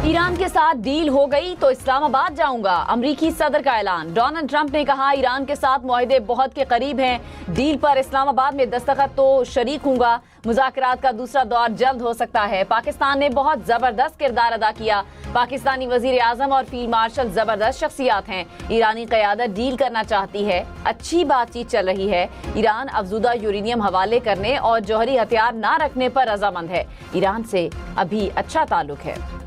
Iran के साथ deal हो गई तो इस्लामाबाद जाऊंगा, अमरीकी सदर का ऐलान। डोनाल्ड ट्रंप ने कहा ईरान के साथ मुआहदे बहुत के करीब हैं, डील पर इस्लामाबाद में दस्तखत तो शरीक हूंगा। मुज़ाकरात का दूसरा दौर जल्द हो सकता है। पाकिस्तान ने बहुत जबरदस्त किरदार अदा किया। पाकिस्तानी वजीर आजम और फील्ड मार्शल जबरदस्त शख्सियात हैं। ईरानी क़यादत डील करना चाहती है, अच्छी बातचीत चल रही है। ईरान अफजुदा यूरेनियम हवाले करने और जौहरी हथियार न रखने पर रजामंद है। ईरान से अभी अच्छा ताल्लुक है।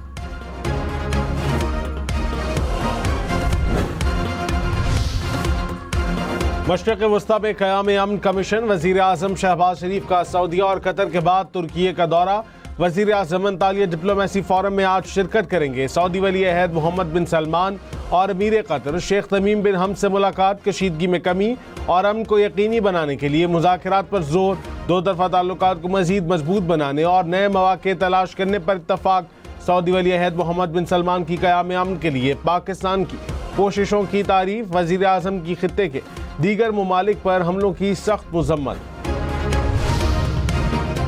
मशरक़ वस्ता में क़याम अमन कमीशन, वज़ीर आज़म शहबाज शरीफ का सऊदीया और कतर के बाद तुर्की का दौरा। वज़ीर आज़म अंतालिया डिप्लोमेसी फोरम में आज शिरकत करेंगे। सऊदी वली अहद मोहम्मद बिन सलमान और अमीर कतर शेख तमीम बिन हम से मुलाकात, कशीदगी में कमी और अमन को यकीनी बनाने के लिए मुज़ाकरात पर जोर। दो तरफ़ा ताल्लुकात को मज़ीद मजबूत बनाने और नए मौक़े तलाश करने पर इत्तफ़ाक़। सऊदी वली अहद मोहम्मद बिन सलमान की क़याम अमन के लिए पाकिस्तान की कोशिशों की तारीफ। वज़ीर आज़म की खित्ते के दीगर ममालिक पर हमलों की सख्त मज़म्मत।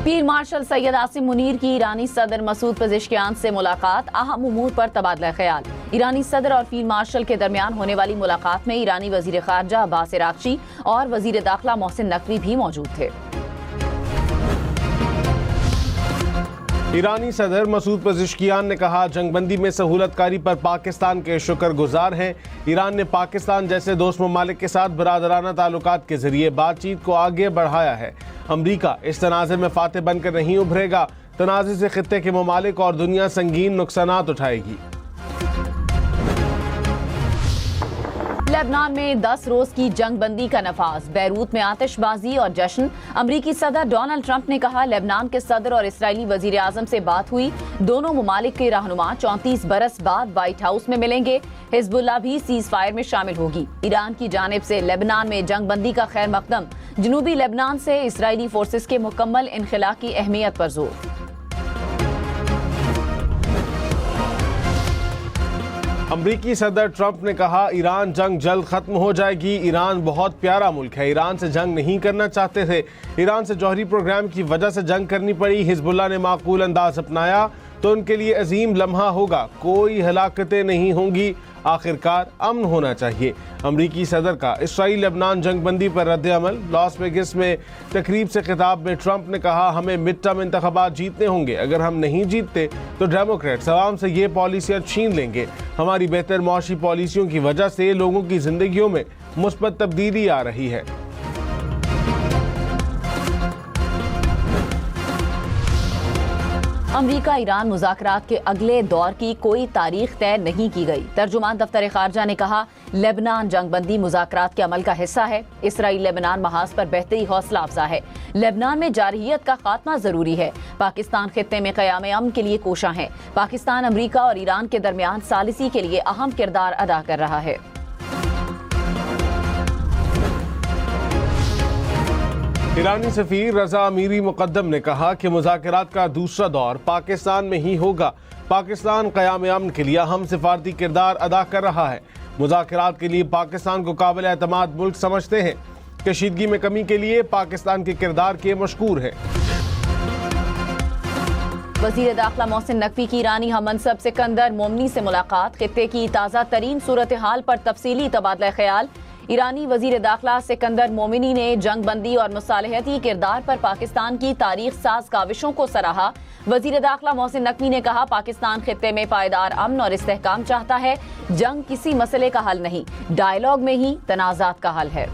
फील्ड मार्शल सैयद आसिम मुनीर की ईरानी सदर मसूद पेज़ेश्कियान से मुलाकात, अहम उमूर पर तबादला ख्याल। ईरानी सदर और फील्ड मार्शल के दरमियान होने वाली मुलाकात में ईरानी वजीर खारजा अब्बास अराग़ची और वजीर दाखिला मोहसिन नकवी भी मौजूद थे। ईरानी सदर मसूद पेज़ेश्कियान ने कहा जंगबंदी में सहूलतकारी पर पाकिस्तान के शुक्रगुजार हैं। ईरान ने पाकिस्तान जैसे दोस्त ममालिक के साथ बरादराना ताल्लुकात के जरिए बातचीत को आगे बढ़ाया है। अमरीका इस तनाज़े में फातेह बनकर नहीं उभरेगा। तनाज़े से खित्ते के ममालिक और दुनिया संगीन नुकसानात उठाएगी। लेबनान में 10 रोज की जंग बंदी का नफाज, बैरूत में आतिशबाजी और जश्न। अमरीकी सदर डोनाल्ड ट्रंप ने कहा लेबनान के सदर और इसराइली वजीर आजम से बात हुई। दोनों ममालिक के रहनुमा 34 बरस बाद व्हाइट हाउस में मिलेंगे। हिजबुल्लाह भी सीज फायर में शामिल होगी। ईरान की जानिब से लेबनान में जंग बंदी का खैर मकदम, जनूबी लेबनान से इसराइली फोर्सेस के मुकम्मल इनखला की अहमियत पर जोर। अमरीकी सदर ट्रंप ने कहा ईरान जंग जल्द खत्म हो जाएगी। ईरान बहुत प्यारा मुल्क है, ईरान से जंग नहीं करना चाहते थे। ईरान से जौहरी प्रोग्राम की वजह से जंग करनी पड़ी। हिजबुल्लाह ने माकूल अंदाज अपनाया तो उनके लिए अजीम लम्हा होगा, कोई हलाकतें नहीं होंगी। आखिरकार अमन होना चाहिए। अमरीकी सदर का इसराइल लेबनान जंगबंदी पर रद्द अमल। लॉस वेगस में तकरीब से खिताब में ट्रंप ने कहा हमें मिड टर्म इंतखाबात जीतने होंगे। अगर हम नहीं जीतते तो डेमोक्रेट्स अवाम से ये पॉलिसियाँ छीन लेंगे। हमारी बेहतर मुआशी पॉलिसियों की वजह से लोगों की जिंदगियों में मुस्बत तब्दीली आ रही है। अमरीका ईरान मुज़ाकरात के अगले दौर की कोई तारीख तय नहीं की गई। तर्जुमान दफ्तर खारजा ने कहा लेबनान जंगबंदी मुज़ाकरात के अमल का हिस्सा है। इसराइल लेबनान महाज पर बेहतरी हौसला अफजा है। लेबनान में जारहियत का खात्मा जरूरी है। पाकिस्तान खित्ते में क़याम अमन के लिए कोशां है। पाकिस्तान अमरीका और ईरान के दरमियान सालिसी के लिए अहम किरदार अदा कर रहा है। ईरानी सफीर रजा अमीरी मुकद्दम ने कहा कि मुज़ाकरात का दूसरा दौर पाकिस्तान में ही होगा। पाकिस्तान क़याम अमन के लिए अहम सिफारती किरदार अदा कर रहा है। मुज़ाकरात के लिए पाकिस्तान को काबिल एतमाद मुल्क समझते हैं। कशीदगी में कमी के लिए पाकिस्तान के किरदार के मशकूर हैं। वज़ीर दाखिला मोहसिन नकवी की ईरानी हममनसब सिकंदर मोमनी से मुलाकात, खित्ते की ताज़ा तरीन सूरत हाल पर तफसीली तबादला ख्याल। ईरानी वजीर दाखिला सिकंदर मोमिनी ने जंग बंदी और मुसालहती किरदार पर पाकिस्तान की तारीख साज काविशों को सराहा। वजीर दाखिला मोहसिन नकवी ने कहा पाकिस्तान खित्ते में पायदार अमन और इस्तेहकाम चाहता है। जंग किसी मसले का हल नहीं, डायलॉग में ही तनाज़ात का हल है।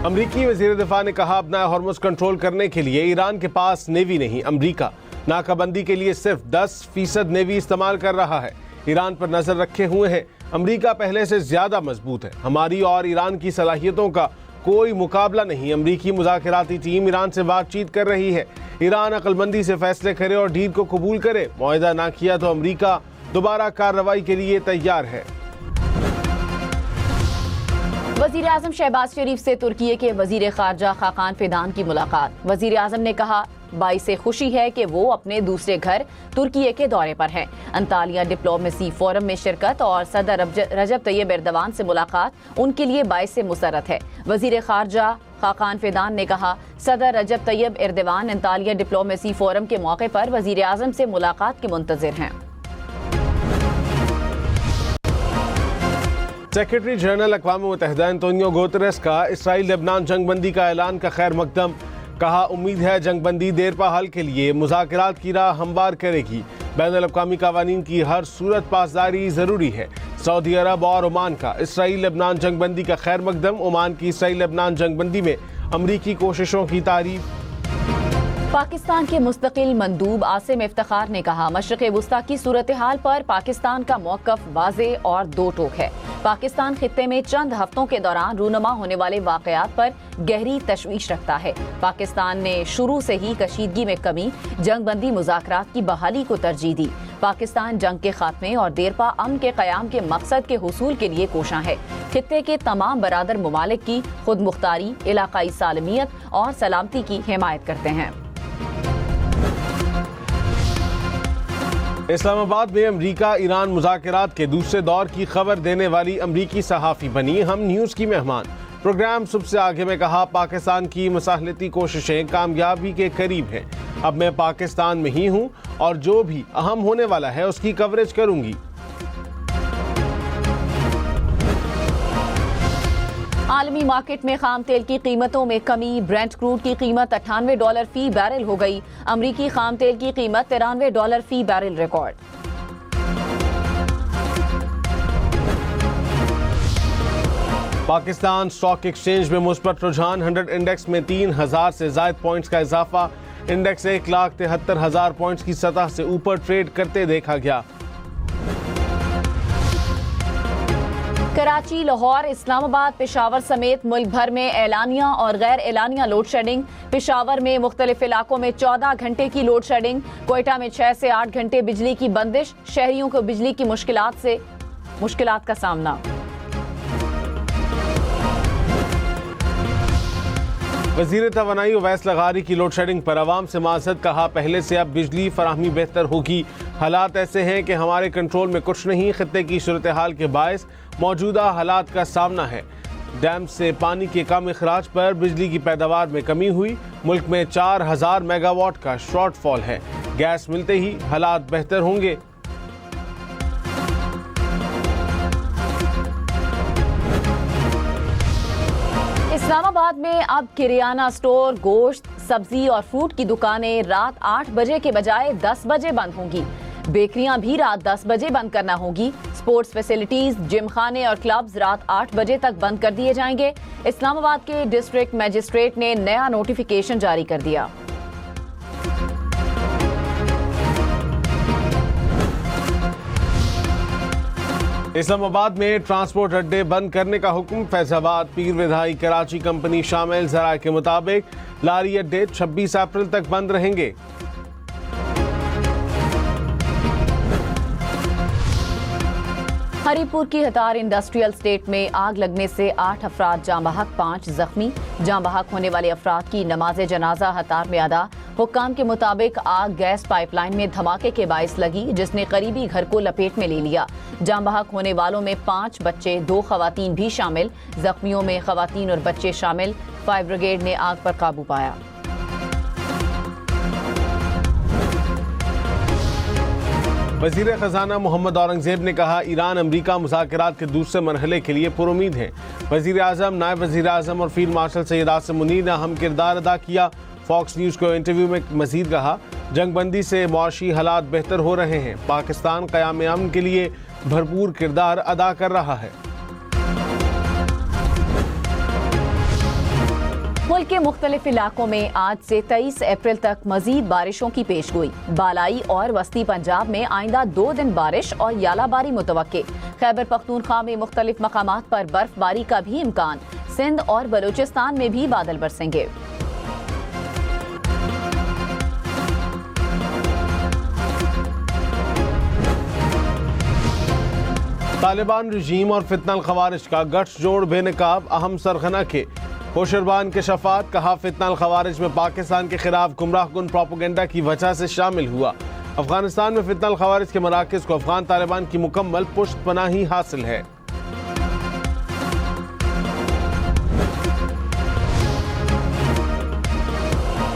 अमरीकी वजीर दिफा ने कहा अपना हॉर्मुज़ कंट्रोल करने के लिए ईरान के पास नेवी नहीं। अमरीका नाकाबंदी के लिए सिर्फ 10% नेवी इस्तेमाल कर रहा है। ईरान पर नजर रखे हुए है। अमरीका पहले से ज्यादा मजबूत है। हमारी और ईरान की सलाहियतों का कोई मुकाबला नहीं। अमरीकी मुज़ाकराती टीम ईरान से बातचीत कर रही है। ईरान अक्लमंदी से फैसले करे और डील को कबूल करे। मुआहदा ना किया तो अमरीका दोबारा कार्रवाई के लिए तैयार है। वजीर आजम शहबाज शरीफ से तुर्की के वजीर खारजा खाकान फिदान की मुलाकात। वजीर आजम ने कहा बाइसे खुशी है कि वो अपने दूसरे घर तुर्की के दौरे पर हैं। अंतालिया डिप्लोमेसी फोरम में शिरकत और सदर रजब तैयब एर्दवान से मुलाकात उनके लिए बाइसे मुसरत है। वजीर खारजा खाकान फिदान ने कहा, सदर Recep Tayyip Erdogan Antalya diplomacy forum के मौके पर वजीर आजम से मुलाकात के मुंतजिर हैं। सेक्रेटरी जनरल अक़वाम मुत्तहिदा एंटोनियो गुतेरेस का इसराइल लेबनान जंगबंदी का ऐलान का खैर मकदम। कहा, उम्मीद है जंगबंदी देरपा हल के लिए मुज़ाकरात की राह हमवार करेगी। बैनुल अक़वामी क़वानीन की हर सूरत पासदारी ज़रूरी है। सऊदी अरब और ओमान का इसराइल लेबनान जंगबंदी का खैर मकदम। ओमान की इसराइल लेबनान जंगबंदी में अमरीकी कोशिशों की तारीफ। पाकिस्तान के मुस्तकिल मंदूब आसिम इफ्तिखार ने कहा, मशरिक़ वुस्ता की सूरत हाल पर पाकिस्तान का मौक़िफ़ वाज़े और दो टोक है। पाकिस्तान खित्ते में चंद हफ्तों के दौरान रूनुमा होने वाले वाक़यात पर गहरी तशवीश रखता है। पाकिस्तान ने शुरू से ही कशीदगी में कमी, जंगबंदी मुज़ाकरात की बहाली को तरजीह दी। पाकिस्तान जंग के खात्मे और देरपा अमन के क़याम के मकसद के हुसूल के लिए कोशां है। खित्ते के तमाम बरादर ममालिक की खुद मुख्तारी, इलाकाई सालमियत और सलामती की हिमायत करते हैं। इस्लामाबाद में अमरीका ईरान मुज़ाकरात के दूसरे दौर की खबर देने वाली अमरीकी सहाफ़ी बनी हम न्यूज़ की मेहमान। प्रोग्राम सुबह से आगे में कहा, पाकिस्तान की मसाहलती कोशिशें कामयाबी के करीब हैं। अब मैं पाकिस्तान में ही हूँ और जो भी अहम होने वाला है उसकी कवरेज करूँगी। आलमी मार्केट में खाम तेल की कीमतों में कमी। ब्रेंट क्रूड की कीमत $98 फी बैरल हो गई। अमरीकी खाम तेल की कीमत $93 फी barrel record. Pakistan stock exchange में मुस्बत रुझान। 100 इंडेक्स में 3000 से ज़ायद पॉइंट्स का इजाफा। इंडेक्स 1,73,000 पॉइंट्स की सतह से ऊपर ट्रेड करते देखा गया। कराची, लाहौर, इस्लामाबाद, पेशावर समेत मुल्क भर में एलानिया और गैर एलानिया लोड शेडिंग। पेशावर में मुख्तलिफ इलाकों में 14 घंटे की लोड शेडिंग। कोयटा में 6 से 8 घंटे बिजली की बंदिश। शहरियों को बिजली की मुश्किलात का सामना। वज़ीर तवानाई उवैस लगारी की लोड शेडिंग पर अवाम से माज़रत। कहा, पहले से अब बिजली फराहमी बेहतर होगी। हालात ऐसे हैं कि हमारे कंट्रोल में कुछ नहीं। खित्ते की सूरत हाल के बायस मौजूदा हालात का सामना है। डैम से पानी के कम अखराज पर बिजली की पैदावार में कमी हुई। मुल्क में 4000 मेगावाट का शॉर्टफॉल है। गैस मिलते ही हालात बेहतर होंगे। इस्लामाबाद में अब किरियाना स्टोर, गोश्त, सब्जी और फ्रूट की दुकानें रात 8 बजे के बजाय 10 बजे बंद होंगी। बेकरियां भी रात 10 बजे बंद करना होगी। स्पोर्ट्स फैसिलिटीज, जिम खाने और क्लब्स रात 8 बजे तक बंद कर दिए जाएंगे। इस्लामाबाद के डिस्ट्रिक्ट मजिस्ट्रेट ने नया नोटिफिकेशन जारी कर दिया। इस्लामाबाद में ट्रांसपोर्ट अड्डे बंद करने का हुक्म। फैजाबाद, पीर विधाई, कराची कंपनी शामिल। जराये के मुताबिक लारी अड्डे 26 अप्रैल तक बंद रहेंगे। हरीपुर की हतार इंडस्ट्रियल स्टेट में आग लगने से 8 अफराद जाँ बहक, 5 जख्मी। जाँ बहक होने वाले अफराद की नमाज जनाजा हतार में अदा। हुक्काम के मुताबिक आग गैस पाइपलाइन में धमाके के बायस लगी, जिसने करीबी घर को लपेट में ले लिया। जाँ बहक होने वालों में 5 बच्चे, 2 खवातीन भी शामिल। जख्मियों में खवातीन और बच्चे शामिल। फायर ब्रिगेड ने आग पर काबू पाया। वज़ीर ख़ज़ाना मोहम्मद औरंगज़ेब ने कहा, ईरान अमरीका मुज़ाकरात के दूसरे मरहले के लिए पुरुमीद है। वज़ीर आज़म, नायब वज़ीर आज़म और फील्ड मार्शल सैयद आसिम मुनीर ने अहम किरदार अदा किया। फॉक्स न्यूज़ को इंटरव्यू में मज़ीद कहा, जंगबंदी से मुआशी हालात बेहतर हो रहे हैं। पाकिस्तान क़याम अमन के लिए भरपूर किरदार अदा कर रहा है। मुल्क के मुख्तलिफ इलाकों में आज से 23 अप्रैल तक मजीद बारिशों की पेशगोई। बालाई और वस्ती पंजाब में आइंदा 2 दिन बारिश और यालाबारी मुतवक्के। खैबर पख्तूनख्वा में मुख्तलिफ मकामात पर बर्फबारी का भी इम्कान। सिंध और बलूचिस्तान में भी बादल बरसेंगे। तालिबान रजीम और फितनल खवारिज का गठजोड़ बेनकाब। अहम सरगना के होशरबान के शफात। कहा, फितनल खवारिज में पाकिस्तान के खिलाफ गुमराहकुन प्रोपेगेंडा की वजह से शामिल हुआ। अफगानिस्तान में फितनल खवारिज के मराकज़ को अफगान तालिबान की मुकम्मल पुष्ट पनाही हासिल है।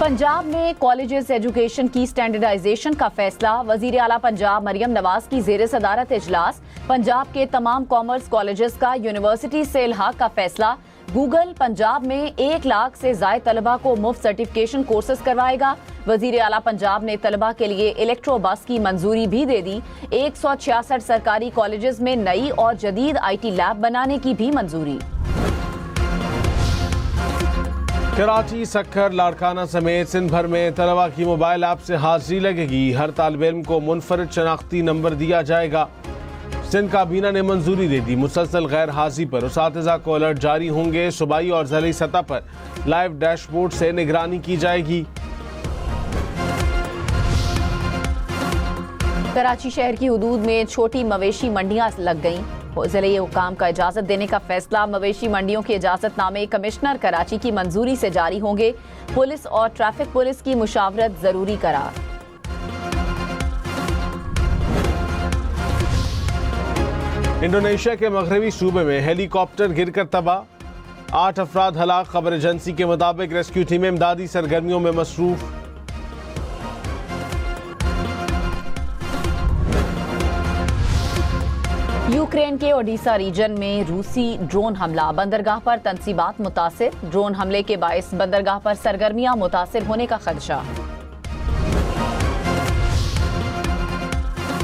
पंजाब में कॉलेजेस एजुकेशन की स्टैंडर्डाइजेशन का फैसला। वजीर आला पंजाब मरियम नवाज की जेर सदारत इजलास। पंजाब के तमाम कॉमर्स कॉलेजेस का यूनिवर्सिटी से इल्हाक का फैसला। गूगल पंजाब में 1 लाख से ज्यादा तलबा को मुफ्त सर्टिफिकेशन कोर्सेज करवाएगा। वजीर आला पंजाब ने तलबा के लिए इलेक्ट्रो बस की मंजूरी भी दे दी। 166 सरकारी कॉलेजेस में नई और जदीद IT लैब बनाने की भी मंजूरी। कराची, सक्खर, लाड़काना समेत सिंध भर में तलबा की मोबाइल ऐप से हाजिरी लगेगी। हर तालिब इल्म को मुनफरिद शनाख्ती नंबर दिया जाएगा। सिंध काबीना ने मंजूरी दे दी। मुसलसल गैर हाजिरी पर उसातिज़ा को अलर्ट जारी होंगे। सूबाई और ज़िली सतह पर लाइव डैशबोर्ड से निगरानी की जाएगी। कराची शहर की हुदूद में छोटी मवेशी मंडियां लग गईं। ज़िले हुकाम का इजाजत देने का फैसला। मवेशी मंडियों के इजाजतनामे कमिश्नर कराची की मंजूरी से जारी होंगे। पुलिस और ट्रैफिक पुलिस की मुशावरत जरूरी करार। इंडोनेशिया के मगरबी सूबे में हेलीकॉप्टर गिरकर तबाह। 8 अफराद हलाक। खबर एजेंसी के मुताबिक रेस्क्यू टीमें इमदादी सरगर्मियों में मसरूफ। यूक्रेन के ओडिशा रीजन में रूसी ड्रोन हमला। बंदरगाह पर तनसीबात मुतासिर। ड्रोन हमले के बायस बंदरगाह पर सरगर्मियां मुतासिर होने का खदशा।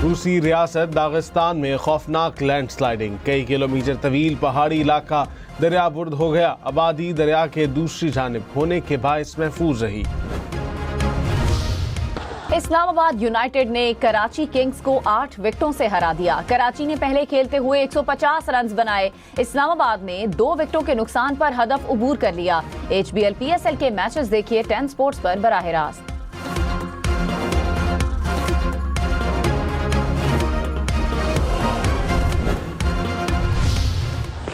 रूसी रियासत दागिस्तान में खौफनाक लैंडस्लाइडिंग। कई किलोमीटर तवील पहाड़ी इलाका दरिया बुर्द हो गया। आबादी दरिया के दूसरी जानिब होने के बायस महफूज रही। इस्लामाबाद यूनाइटेड ने कराची किंग्स को 8 विकेटों से हरा दिया। कराची ने पहले खेलते हुए 150 रन बनाए। इस्लामाबाद ने 2 विकेटों के नुकसान पर हदफ उबूर कर लिया। HBL PSL के मैचेस देखिए 10 स्पोर्ट्स पर बराह रास्त।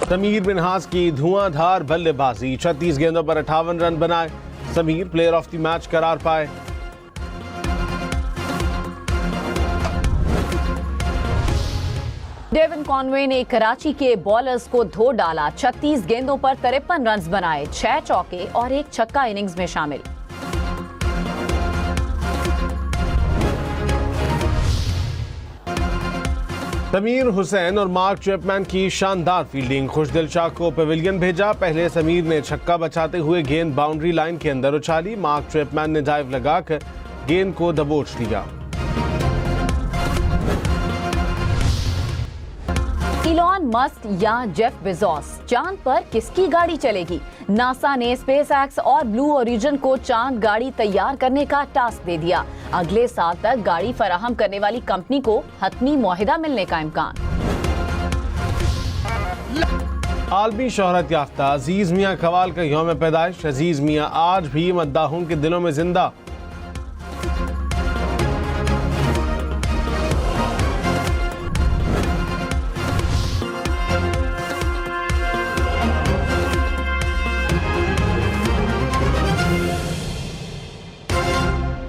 समीर मिन्हास की धुआंधार बल्लेबाजी। 36 गेंदों पर 58 रन बनाए। Sameer player of the match करार पाए। डेविन कॉनवे ने कराची के बॉलर्स को धो डाला। 36 गेंदों पर 53 रन बनाए। 6 चौके और 1 छक्का इनिंग्स में शामिल। समीर हुसैन और मार्क चैपमैन की शानदार फील्डिंग। खुशदिल शाह को पेविलियन भेजा। पहले समीर ने छक्का बचाते हुए गेंद बाउंड्री लाइन के अंदर उछाली। मार्क चैपमैन ने डाइव लगाकर गेंद को दबोच लिया। इलॉन मस्क या जेफ बेजोस, चांद पर किसकी गाड़ी चलेगी? नासा ने स्पेसएक्स और ब्लू ओरिजिन को चांद गाड़ी तैयार करने का टास्क दे दिया। अगले साल तक गाड़ी फराहम करने वाली कंपनी को हतमी मुआहिदा मिलने का इम्कान। आलमी शोहरत याफ्ता अजीज मियां कवाल का यौम पैदाइश। अजीज मियां आज भी मद्दाहों के दिलों में जिंदा।